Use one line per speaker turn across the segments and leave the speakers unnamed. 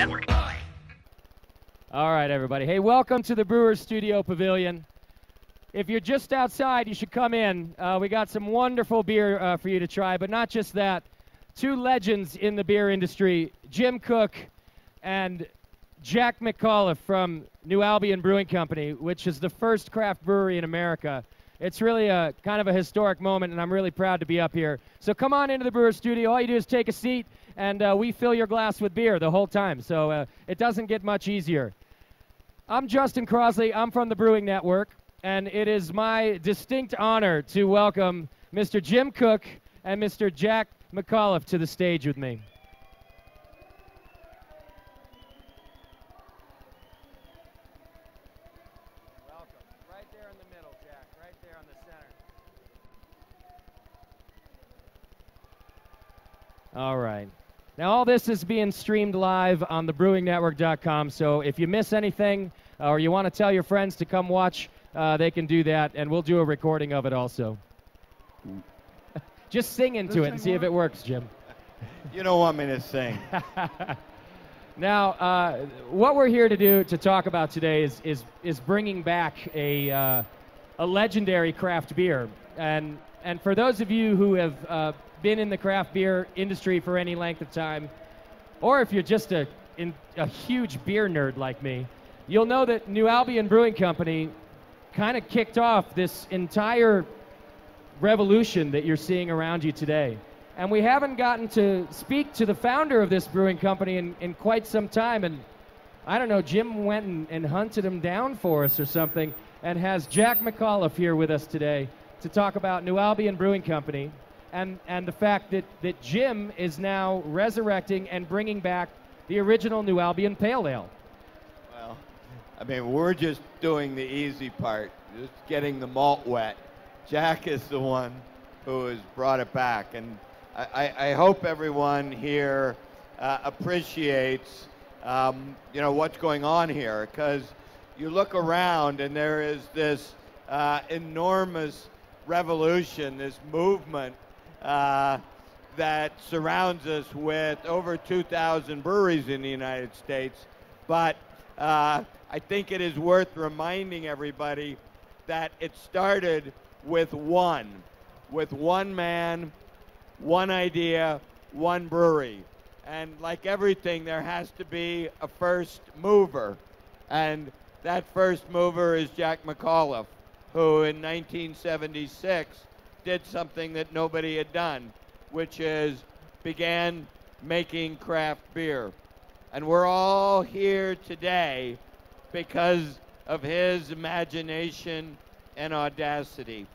Network.
All right, everybody. Hey, welcome to the Brewers Studio Pavilion. If you're just outside, you should come in. We got some wonderful beer for you to try, but not just that. Two legends in the beer industry, Jim Koch and Jack McAuliffe from New Albion Brewing Company, which is the first craft brewery in America. It's really a kind of a historic moment, and I'm really proud to be up here. So come on into the Brewers Studio. All you do is take a seat, and we fill your glass with beer the whole time. So it doesn't get much easier. I'm Justin Crosley. I'm from the Brewing Network, and it is my distinct honor to welcome Mr. Jim Koch and Mr. Jack McAuliffe to the stage with me. Welcome. Right there in the middle, Jack. Right there on the center. All right. Now, all this is being streamed live on thebrewingnetwork.com, so if you miss anything or you want to tell your friends to come watch, they can do that, and we'll do a recording of it also. Just sing into it and see if it works, Jim.
You don't want me to sing.
Now, what we're here to do, to talk about today, is bringing back a legendary craft beer. And for those of you who have been in the craft beer industry for any length of time, or if you're just a huge beer nerd like me, you'll know that New Albion Brewing Company kind of kicked off this entire revolution that you're seeing around you today. And we haven't gotten to speak to the founder of this brewing company in quite some time. And I don't know, Jim went and hunted him down for us or something, and has Jack McAuliffe here with us today to talk about New Albion Brewing Company and the fact that Jim is now resurrecting and bringing back the original New Albion Pale Ale.
Well, I mean, we're just doing the easy part, just getting the malt wet. Jack is the one who has brought it back, and I hope everyone here appreciates what's going on here, because you look around and there is this enormous revolution, this movement that surrounds us with over 2,000 breweries in the United States. But I think it is worth reminding everybody that it started with one man, one idea, one brewery. And like everything, there has to be a first mover. And that first mover is Jack McAuliffe, who in 1976 did something that nobody had done, which is began making craft beer. And we're all here today because of his imagination and audacity.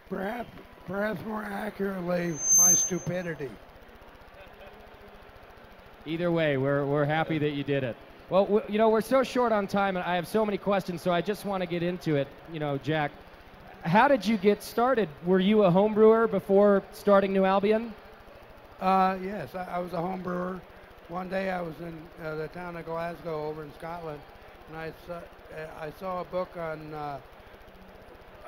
Perhaps more accurately, my stupidity.
Either way, we're happy that you did it. Well, we're so short on time, and I have so many questions, so I just want to get into it. Jack, how did you get started? Were you a home brewer before starting New Albion?
Yes, I was a home brewer. One day I was in the town of Glasgow over in Scotland, and I saw a book on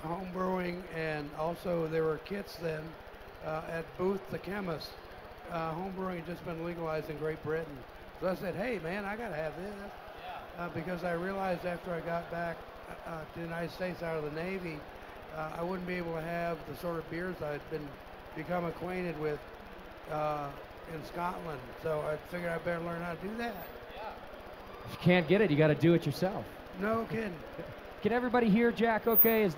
home brewing, and also there were kits then at Booth the Chemist. Home brewing had just been legalized in Great Britain. So I said, hey man, I gotta have this, because I realized after I got back to the United States out of the Navy, I wouldn't be able to have the sort of beers I'd become acquainted with in Scotland. So I figured I better learn how to do that.
If you can't get it, you got to do it yourself.
No kidding.
Can everybody hear Jack okay?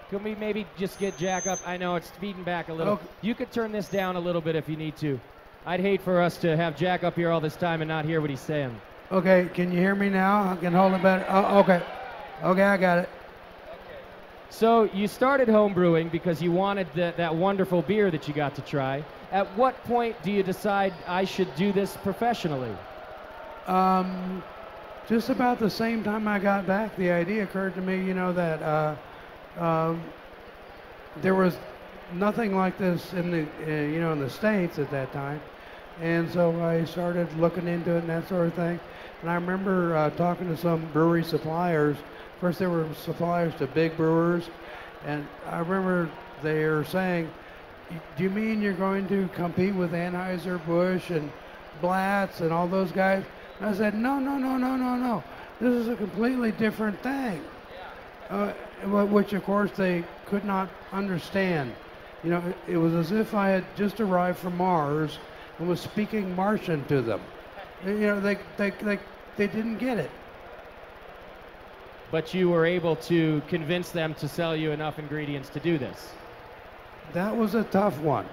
Can we maybe just get Jack up? I know it's feeding back a little.
Okay.
You could turn this down a little bit if you need to. I'd hate for us to have Jack up here all this time and not hear what he's saying.
Okay, can you hear me now? I can hold it better. Oh, okay. Okay, I got it.
So you started home brewing because you wanted that wonderful beer that you got to try. At what point do you decide I should do this professionally?
Just about the same time I got back, the idea occurred to me, that there was nothing like this in the in the States at that time, and so I started looking into it and that sort of thing. And I remember talking to some brewery suppliers. First, they were suppliers to big brewers, and I remember they were saying, Do you mean you're going to compete with Anheuser-Busch and Blatz and all those guys? And I said, no, no, no, no, no, no. This is a completely different thing. Which, of course, they could not understand. You know, it was as if I had just arrived from Mars and was speaking Martian to them. You know, they didn't get it.
But you were able to convince them to sell you enough ingredients to do this.
That was a tough one.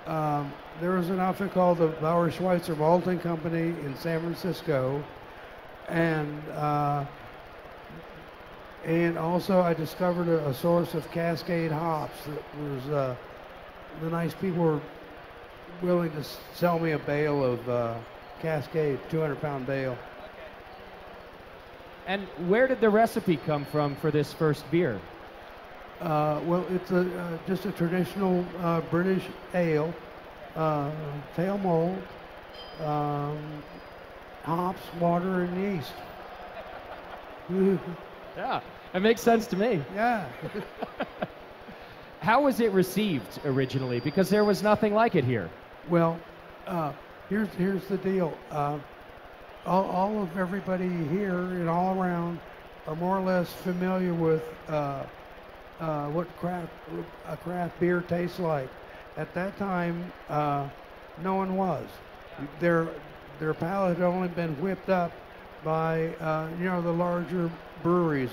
There was an outfit called the Bauer Schweitzer Malting Company in San Francisco, and also I discovered a source of Cascade hops that was the nice people were willing to sell me a bale of Cascade, 200-pound bale.
And where did the recipe come from for this first beer?
Well, it's just a traditional British ale, tail malt, hops, water, and yeast.
Yeah, it makes sense to me.
Yeah.
How was it received originally? Because there was nothing like it here.
Well, here's the deal. All of everybody here and all around are more or less familiar with what a craft beer tastes like. At that time, no one was. Their palate had only been whipped up by you know, the larger breweries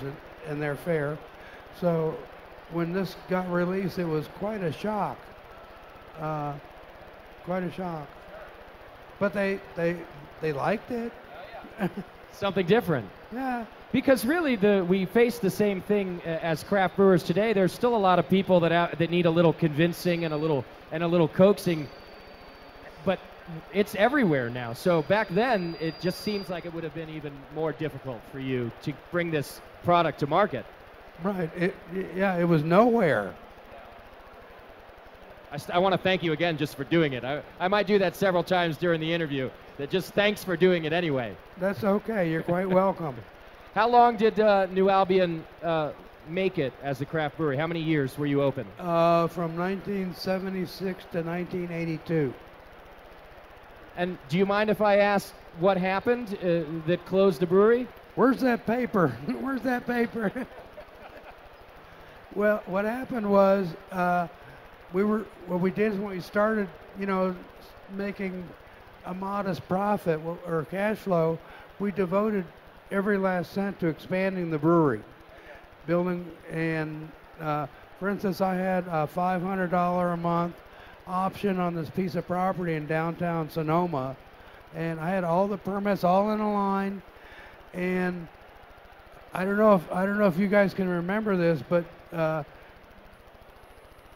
and their fare. So when this got released, it was quite a shock. Quite a shock. But they liked it.
Something different.
Yeah.
Because really, we face the same thing as craft brewers today. There's still a lot of people that need a little convincing and a little coaxing, but it's everywhere now. So back then, it just seems like it would have been even more difficult for you to bring this product to market.
Right. Yeah, it was nowhere.
I want to thank you again just for doing it. I might do that several times during the interview. That just thanks for doing it anyway.
That's okay. You're quite welcome.
How long did New Albion make it as a craft brewery? How many years were you open?
From 1976 to 1982.
And do you mind if I ask what happened that closed the brewery?
Where's that paper? Where's that paper? Well, what happened was what we did is when we started, you know, making a modest profit or cash flow, we devoted every last cent to expanding the brewery, building, and for instance, I had a $500 a month option on this piece of property in downtown Sonoma, and I had all the permits all in a line. And I don't know if you guys can remember this, but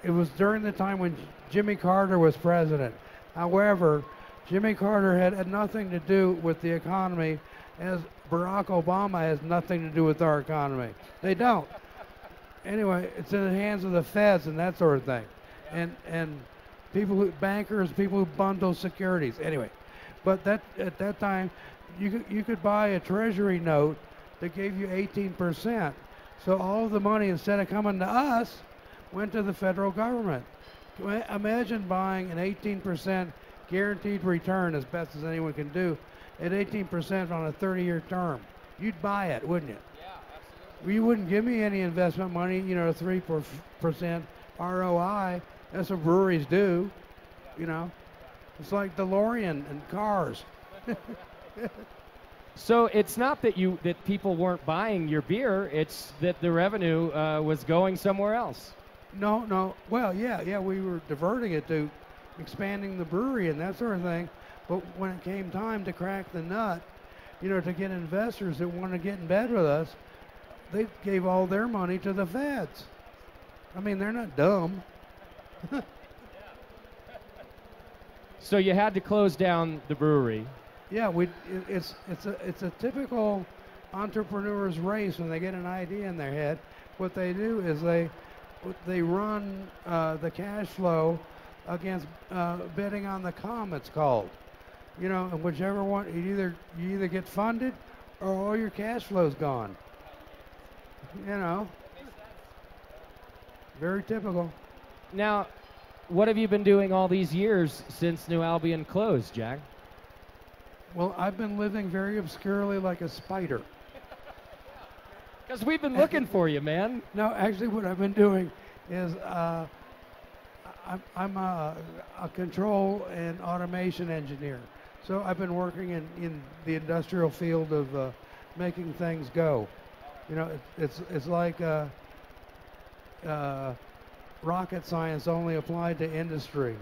it was during the time when Jimmy Carter was president. However, Jimmy Carter had nothing to do with the economy, as Barack Obama has nothing to do with our economy. They don't. Anyway, it's in the hands of the feds and that sort of thing, and bankers, people who bundle securities. Anyway, but at that time, you could buy a treasury note that gave you 18%. So all of the money, instead of coming to us, went to the federal government. Imagine buying an 18% guaranteed return, as best as anyone can do, at 18% on a 30-year term. You'd buy it, wouldn't you?
Yeah, absolutely.
Well, you wouldn't give me any investment money, you know, 3% ROI. That's what breweries do, you know. It's like DeLorean and cars.
So it's not that people weren't buying your beer; it's that the revenue was going somewhere else.
No. Well, yeah, we were diverting it to expanding the brewery and that sort of thing. But when it came time to crack the nut, you know, to get investors that wanted to get in bed with us, they gave all their money to the feds. I mean, they're not dumb.
So you had to close down the brewery.
Yeah, it's a typical entrepreneur's race when they get an idea in their head. What they do is they run the cash flow against betting on the come, it's called. You know, and whichever one, you either get funded or all your cash flow's gone. You know, very typical.
Now, what have you been doing all these years since New Albion closed, Jack?
Well, I've been living very obscurely like a spider.
Because we've been looking for you, man.
No, actually, what I've been doing is I'm a control and automation engineer. So I've been working in the industrial field of making things go. You know, it's like rocket science only applied to industry.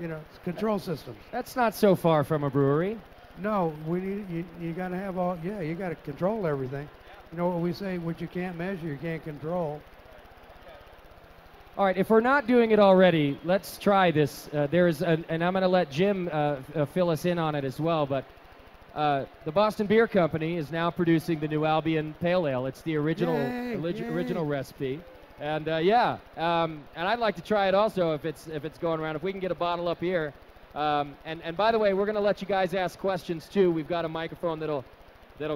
You know, it's control systems.
That's not so far from a brewery.
No, we need you got to have all. Yeah, you got to control everything. You know what we say? What you can't measure, you can't control.
All right, if we're not doing it already, let's try this. And I'm going to let Jim fill us in on it as well. But the Boston Beer Company is now producing the New Albion Pale Ale. It's the original original recipe. And and I'd like to try it also if it's going around. If we can get a bottle up here. And by the way, we're going to let you guys ask questions too. We've got a microphone that'll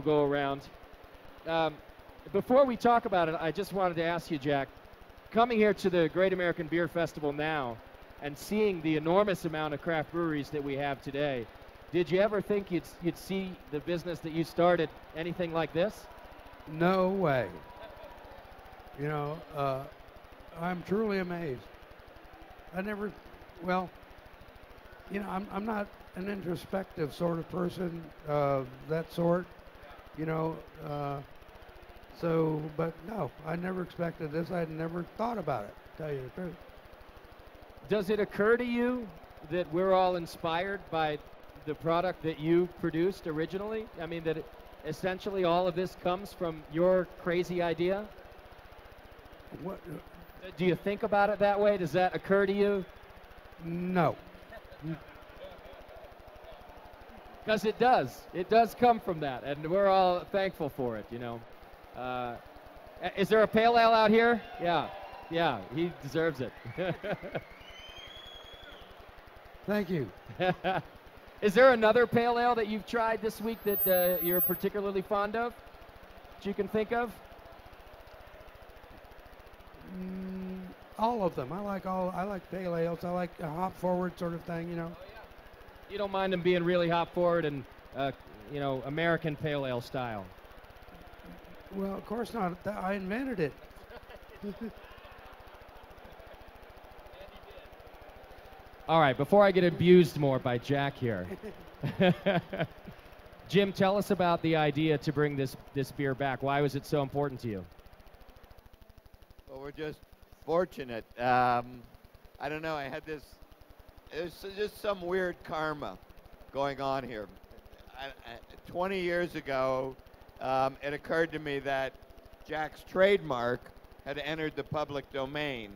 go around. Before we talk about it, I just wanted to ask you, Jack, coming here to the Great American Beer Festival now and seeing the enormous amount of craft breweries that we have today, did you ever think you'd see the business that you started anything like this?
No way. You know, I'm truly amazed. Well, you know, I'm not an introspective sort of person, that sort, you know, but no, I never expected this. I'd never thought about it, to tell you the truth.
Does it occur to you that we're all inspired by the product that you produced originally? I mean, that essentially all of this comes from your crazy idea?
What?
Do you think about it that way? Does that occur to you?
No.
Because it does. It does come from that, and we're all thankful for it, you know. Is there a pale ale out here? Yeah, he deserves it.
Thank you.
Is there another pale ale that you've tried this week that you're particularly fond of, that you can think of?
All of them. I like pale ales. I like a hop forward sort of thing, you know.
Oh, yeah. You don't mind them being really hop forward and you know, American pale ale style.
Well, of course not. I invented it.
All right, before I get abused more by Jack here, Jim, tell us about the idea to bring this beer back. Why was it so important to you?
Well, we're just fortunate. I don't know. I had this. It's just some weird karma going on here. 20 years ago, it occurred to me that Jack's trademark had entered the public domain,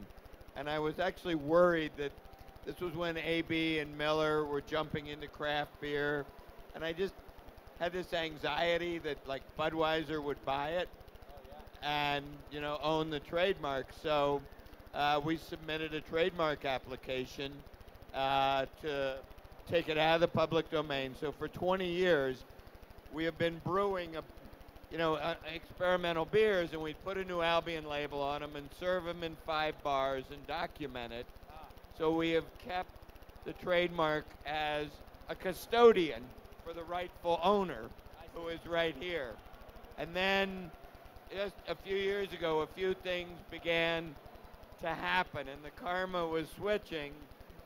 and I was actually worried that this was when AB and Miller were jumping into craft beer, and I just had this anxiety that like Budweiser would buy it and, you know, own the trademark. So we submitted a trademark application to take it out of the public domain. So for 20 years, we have been brewing experimental beers, and we'd put a New Albion label on them and serve them in 5 bars and document it. So we have kept the trademark as a custodian for the rightful owner, who is right here. And then just a few years ago, a few things began to happen, and the karma was switching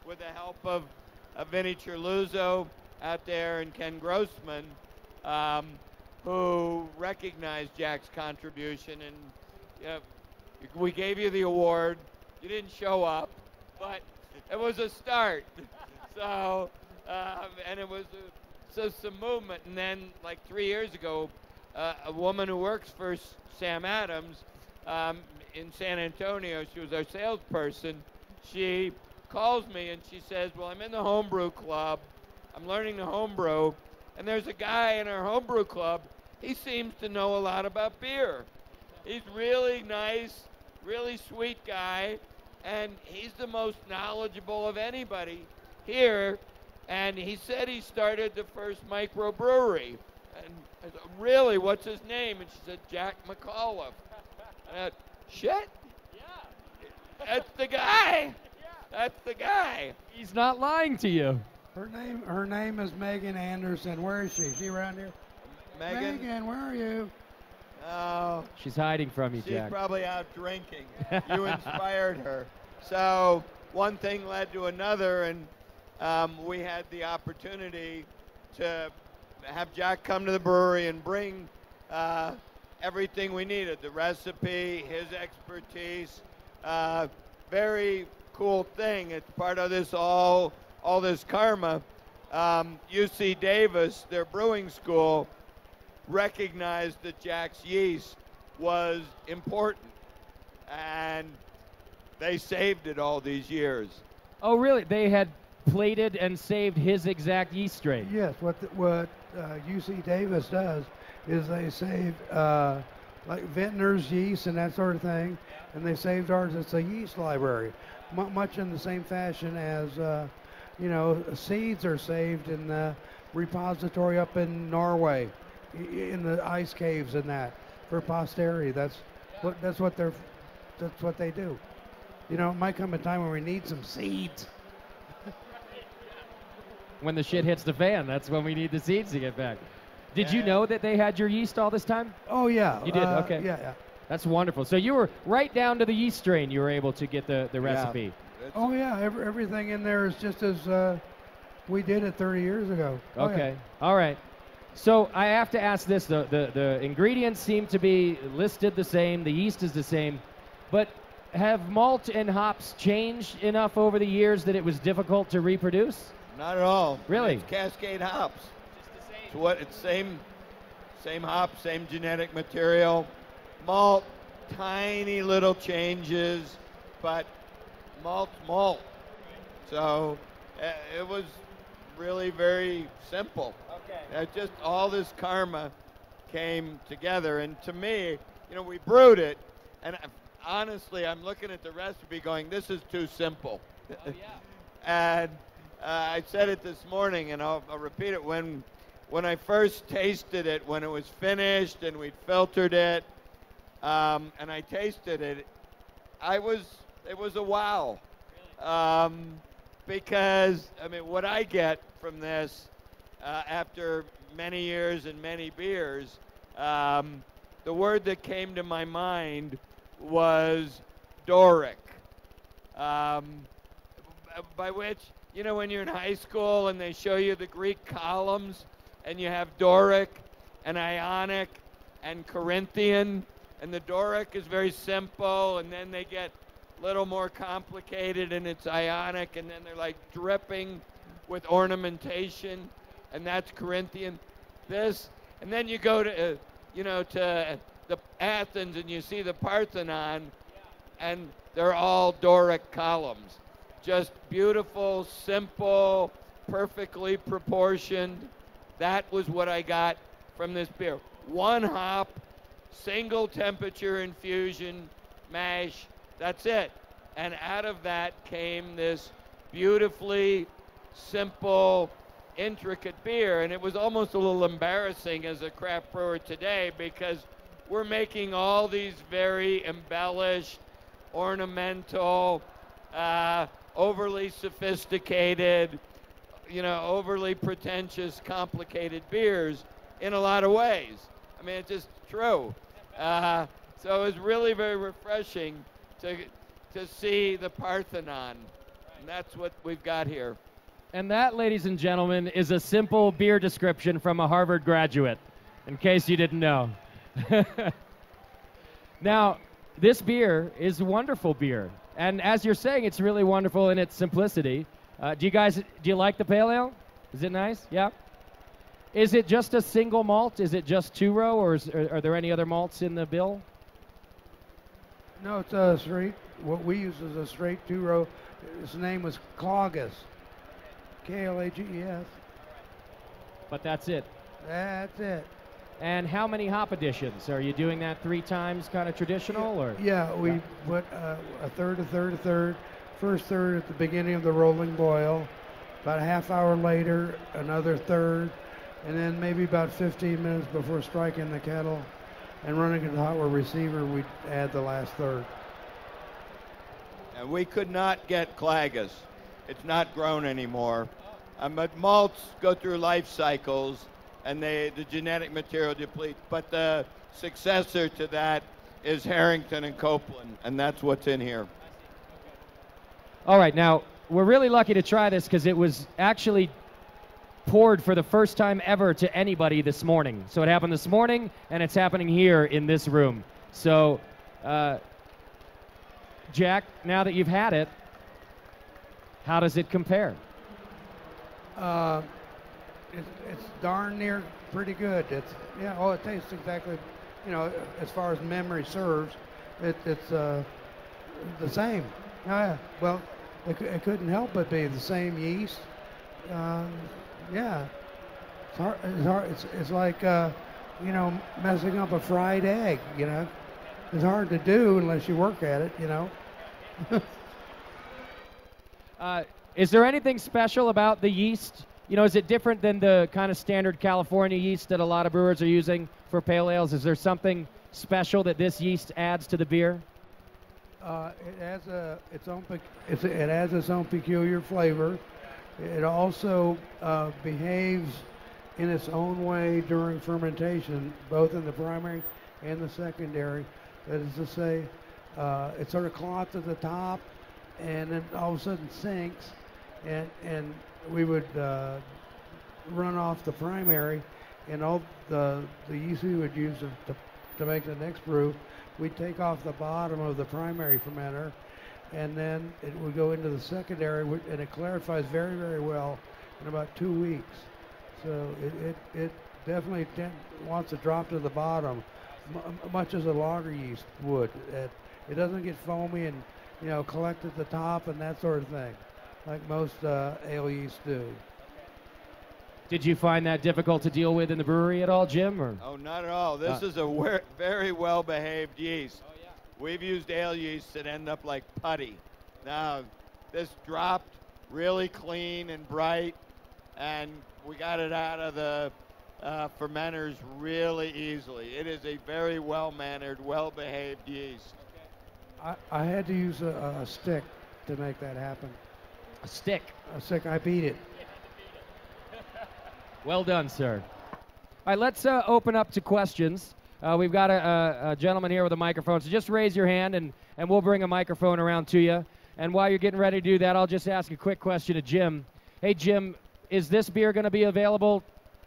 with the help of Vinny Chirluzzo out there and Ken Grossman, who recognized Jack's contribution. And we gave you the award. You didn't show up, but it was a start. So, and it was some movement. And then, like 3 years ago, a woman who works for Sam Adams in San Antonio, she was our salesperson, she calls me and she says, well, I'm in the homebrew club. I'm learning to homebrew. And there's a guy in our homebrew club. He seems to know a lot about beer. He's really nice, really sweet guy. And he's the most knowledgeable of anybody here. And he said he started the first microbrewery. And I said, really, what's his name? And she said, Jack McAuliffe. And I said, shit? Yeah. That's the guy. Yeah. That's the guy.
He's not lying to you.
Her name is Megan Anderson. Where is she? Is she around here?
Megan,
where are you?
oh,
She's hiding from you,
she's
Jack.
probably out drinking. You inspired her. So one thing led to another, and we had the opportunity to have Jack come to the brewery and bring everything we needed, the recipe, his expertise. Very cool thing. It's part of this all this karma. UC Davis, their brewing school, recognized that Jack's yeast was important, and they saved it all these years.
Oh, really? They had plated and saved his exact yeast strain.
Yes. What UC Davis does is they save like vintners, yeast, and that sort of thing, and they saved ours. It's a yeast library, much in the same fashion as seeds are saved in the repository up in Norway, in the ice caves and that for posterity. That's what they do. It might come a time when we need some seeds.
When the shit hits the fan, that's when we need the seeds to get back. Did you know that they had your yeast all this time?
Oh yeah.
You did? Okay.
Yeah.
That's wonderful. So you were right down to the yeast strain. You were able to get the recipe.
Oh yeah. Everything in there is just as we did it 30 years ago.
Okay. All right. So I have to ask this: the ingredients seem to be listed the same. The yeast is the same, but have malt and hops changed enough over the years that it was difficult to reproduce?
Not at all.
Really?
It's Cascade hops.
Just the same.
It's same hop, same genetic material. Malt, tiny little changes, but malt's malt. So it was really very simple.
Okay.
Just all this karma came together, and to me, we brewed it, and honestly, I'm looking at the recipe going, this is too simple.
Oh, yeah.
And I said it this morning, and I'll repeat it. When I first tasted it, when it was finished and we'd filtered it, and I tasted it, it was a wow. Because, what I get from this after many years and many beers, the word that came to my mind was Doric, by which, when you're in high school and they show you the Greek columns and you have Doric and Ionic and Corinthian, and the Doric is very simple, and then they get a little more complicated and it's Ionic, and then they're like dripping with ornamentation, and that's Corinthian. And then you go to, to the Athens and you see the Parthenon, and they're all Doric columns. Just beautiful, simple, perfectly proportioned. That was what I got from this beer. One hop, single temperature infusion, mash, that's it. And out of that came this beautifully simple, intricate beer. And it was almost a little embarrassing as a craft brewer today, because we're making all these very embellished, ornamental, overly sophisticated, overly pretentious, complicated beers in a lot of ways. It's just true. So it was really very refreshing to see the Parthenon. And that's what we've got here.
And that, ladies and gentlemen, is a simple beer description from a Harvard graduate, in case you didn't know. Now, this beer is wonderful beer. And as you're saying, it's really wonderful in its simplicity. Do you like the pale ale? Is it nice? Yeah? Is it just a single malt? Is it just two-row, or are there any other malts in the bill?
No, it's a straight. What we use is a straight two-row. His name was Klages. Klages.
But that's it.
That's it.
And how many hop additions? Are you doing that 3 times, kind of traditional, or?
Yeah, we put a third, a third, a third. First third at the beginning of the rolling boil. About a half hour later, another third. And then maybe about 15 minutes before striking the kettle and running it to the hot water receiver, we add the last third.
and we could not get Clagus. It's not grown anymore. But malts go through life cycles, and the genetic material depletes. But the successor to that is Harrington and Copeland, and that's what's in here.
All right, now, we're really lucky to try this because it was actually poured for the first time ever to anybody this morning. So it happened this morning, and it's happening here in this room. So, Jack, now that you've had it, how does it compare?
It's darn near pretty good. It tastes exactly, as far as memory serves, it's the same. Well, it couldn't help but be the same yeast. It's hard. It's like messing up a fried egg. It's hard to do unless you work at it.
Is there anything special about the yeast? Is it different than the kind of standard California yeast that a lot of brewers are using for pale ales? Is there something special that this yeast adds to the beer?
It has its own peculiar flavor. It also behaves in its own way during fermentation, both in the primary and the secondary. That is to say, it sort of clots at the top, and then all of a sudden sinks, and we would run off the primary, and all the yeast we would use to make the next brew, we'd take off the bottom of the primary fermenter, and then it would go into the secondary, and it clarifies very, very well in about 2 weeks. So it definitely wants to drop to the bottom, much as a lager yeast would. It doesn't get foamy and collect at the top and that sort of thing, like most ale yeasts do.
Did you find that difficult to deal with in the brewery at all, Jim? Or?
Oh, not at all. This is a very well-behaved yeast. Oh, yeah. We've used ale yeasts that end up like putty. Now, this dropped really clean and bright, and we got it out of the fermenters really easily. It is a very well-mannered, well-behaved yeast.
Okay. I had to use a stick to make that happen.
A stick?
A stick. I beat it.
Well done, sir. All right, let's open up to questions. We've got a gentleman here with a microphone, so just raise your hand, and we'll bring a microphone around to you. And while you're getting ready to do that, I'll just ask a quick question to Jim. Hey, Jim, is this beer going to be available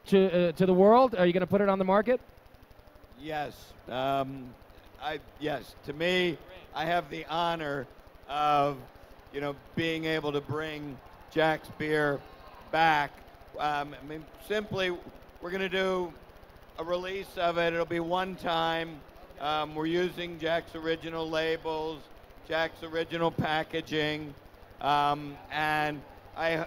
to the world? Are you going to put it on the market?
Yes. Yes. To me, I have the honor of, being able to bring Jack's beer back. Simply, we're going to do a release of it. It'll be one time. We're using Jack's original labels, Jack's original packaging, and I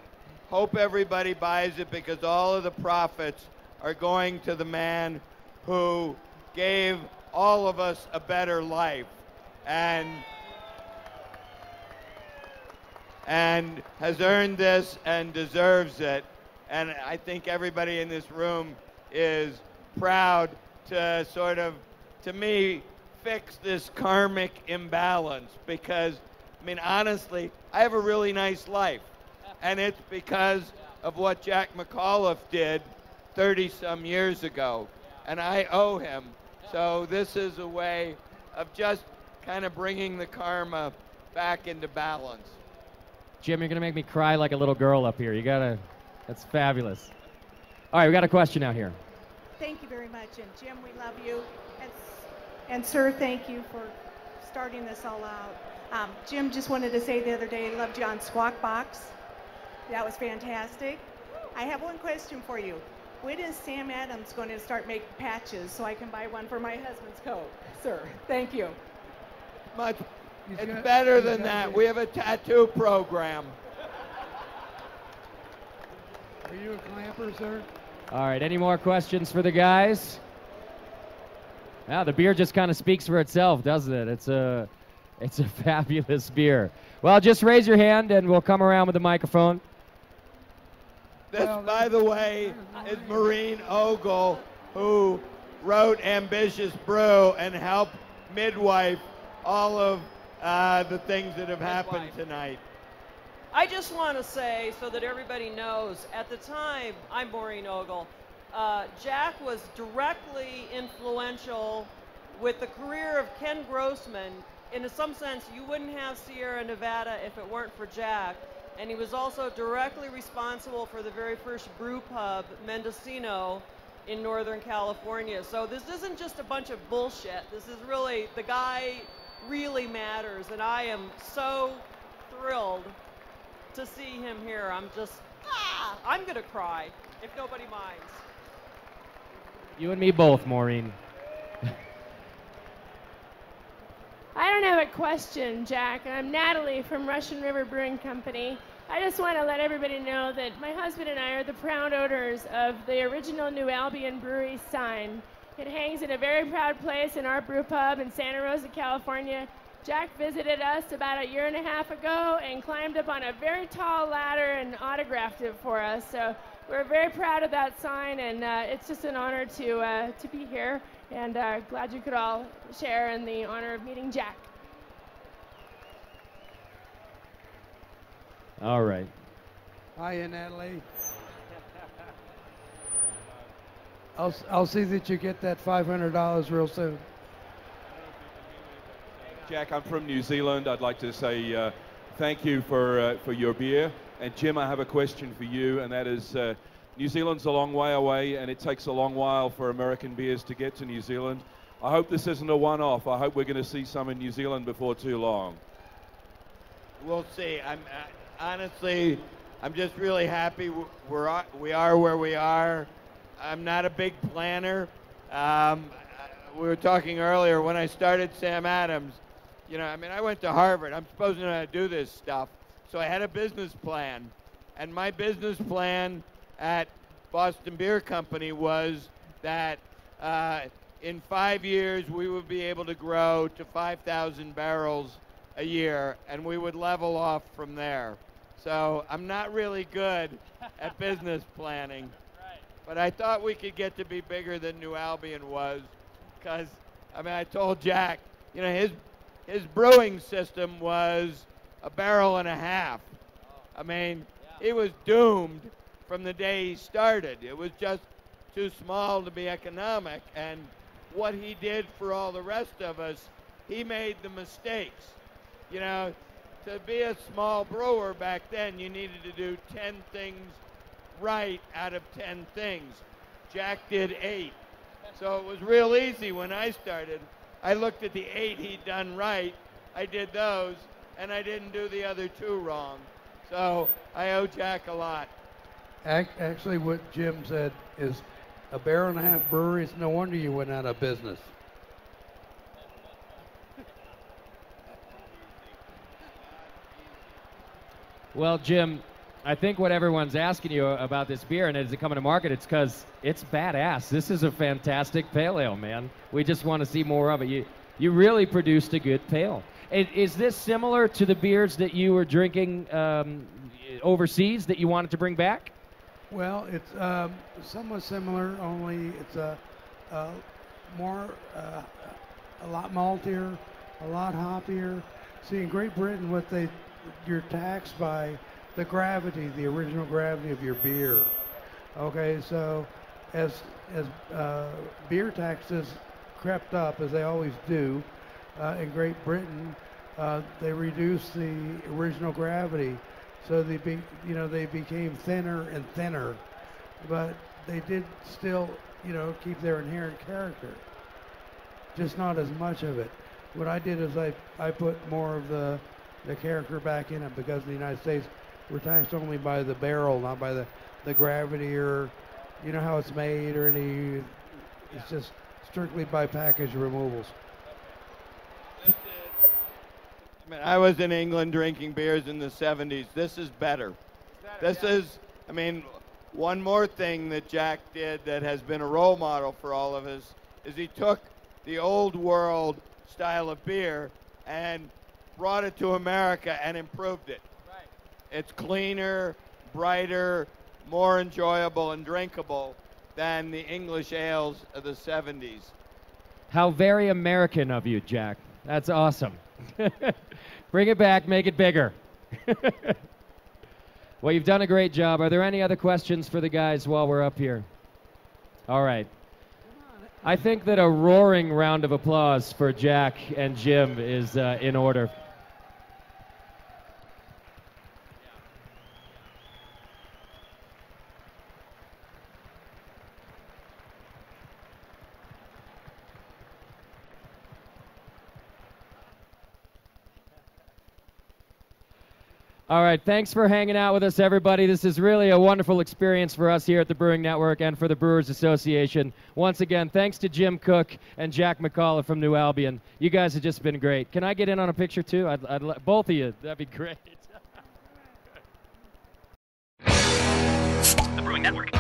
hope everybody buys it because all of the profits are going to the man who gave all of us a better life and has earned this and deserves it. And I think everybody in this room is proud to sort of, to me, fix this karmic imbalance because, honestly, I have a really nice life. And it's because of what Jack McAuliffe did 30-some years ago. And I owe him. So this is a way of just kind of bringing the karma back into balance.
Jim, you're going to make me cry like a little girl up here. That's fabulous. All right, we got a question out here.
Thank you very much. And Jim, we love you. And sir, thank you for starting this all out. Jim just wanted to say the other day he loved you on Squawk Box. That was fantastic. I have one question for you. When is Sam Adams going to start making patches so I can buy one for my husband's coat? Sir, thank you.
It's better than that. We have a tattoo program.
Are you a clamper, sir?
All right, any more questions for the guys? Yeah, the beer just kind of speaks for itself, doesn't it? It's a fabulous beer. Well, just raise your hand and we'll come around with the microphone.
This, by the way, is Maureen Ogle, who wrote Ambitious Brew and helped midwife all of the things that have happened
wife.
tonight.
I just want to say, so that everybody knows, at the time, I'm Maureen Ogle, Jack was directly influential with the career of Ken Grossman. In some sense, you wouldn't have Sierra Nevada if it weren't for Jack. And he was also directly responsible for the very first brew pub, Mendocino, in Northern California. So this isn't just a bunch of bullshit. This is really, the guy really matters. And I am so thrilled to see him here. I'm just, I'm going to cry, if nobody minds.
You and me both, Maureen.
I don't have a question, Jack. I'm Natalie from Russian River Brewing Company. I just want to let everybody know that my husband and I are the proud owners of the original New Albion Brewery sign. It hangs in a very proud place in our brew pub in Santa Rosa, California. Jack visited us about a year and a half ago and climbed up on a very tall ladder and autographed it for us. So we're very proud of that sign, and it's just an honor to be here, and glad you could all share in the honor of meeting Jack.
All right.
Hiya, Natalie. I'll see that you get that $500 real soon.
Jack, I'm from New Zealand. I'd like to say thank you for your beer. And Jim, I have a question for you, and that is, New Zealand's a long way away, and it takes a long while for American beers to get to New Zealand. I hope this isn't a one-off. I hope we're going to see some in New Zealand before too long.
We'll see. Honestly, I'm just really happy we are where we are. I'm not a big planner. We were talking earlier, when I started Sam Adams, I went to Harvard. I'm supposed to know how to do this stuff. So I had a business plan. And my business plan at Boston Beer Company was that in 5 years we would be able to grow to 5,000 barrels a year, and we would level off from there. So I'm not really good at business planning. But I thought we could get to be bigger than New Albion was, because, I told Jack, his brewing system was a barrel and a half. He was doomed from the day he started. It was just too small to be economic. And what he did for all the rest of us, he made the mistakes. To be a small brewer back then, you needed to do 10 things right out of 10 things. Jack did 8. So it was real easy when I started. I looked at the 8 he'd done right, I did those, and I didn't do the other 2 wrong. So I owe Jack a lot.
Actually, what Jim said is a barrel and a half brewery. It's no wonder you went out of business.
Well, Jim, I think what everyone's asking you about this beer, and as it coming to market, it's because it's badass. This is a fantastic pale ale, man. We just want to see more of it. You really produced a good pale. Is this similar to the beers that you were drinking overseas that you wanted to bring back?
Well, it's somewhat similar, only it's a lot maltier, a lot hoppier. See, in Great Britain, you're taxed by the gravity, the original gravity of your beer. Okay, so as beer taxes crept up, as they always do, in Great Britain, they reduced the original gravity, so they became thinner and thinner, but they did still, keep their inherent character, just not as much of it. What I did is I put more of the character back in it, because in the United States we're taxed only by the barrel, not by the gravity or how it's made or it's just strictly by package removals.
I was in England drinking beers in the 70s. This is better. One more thing that Jack did that has been a role model for all of us is he took the old world style of beer and brought it to America and improved it. Right. It's cleaner, brighter, more enjoyable and drinkable than the English ales of the 70s.
How very American of you, Jack. That's awesome. Bring it back, make it bigger. Well, you've done a great job. Are there any other questions for the guys while we're up here? All right. I think that a roaring round of applause for Jack and Jim is in order. All right, thanks for hanging out with us, everybody. This is really a wonderful experience for us here at the Brewing Network and for the Brewers Association. Once again, thanks to Jim Koch and Jack McAuliffe from New Albion. You guys have just been great. Can I get in on a picture, too? Both of you. That'd be great.
The Brewing Network.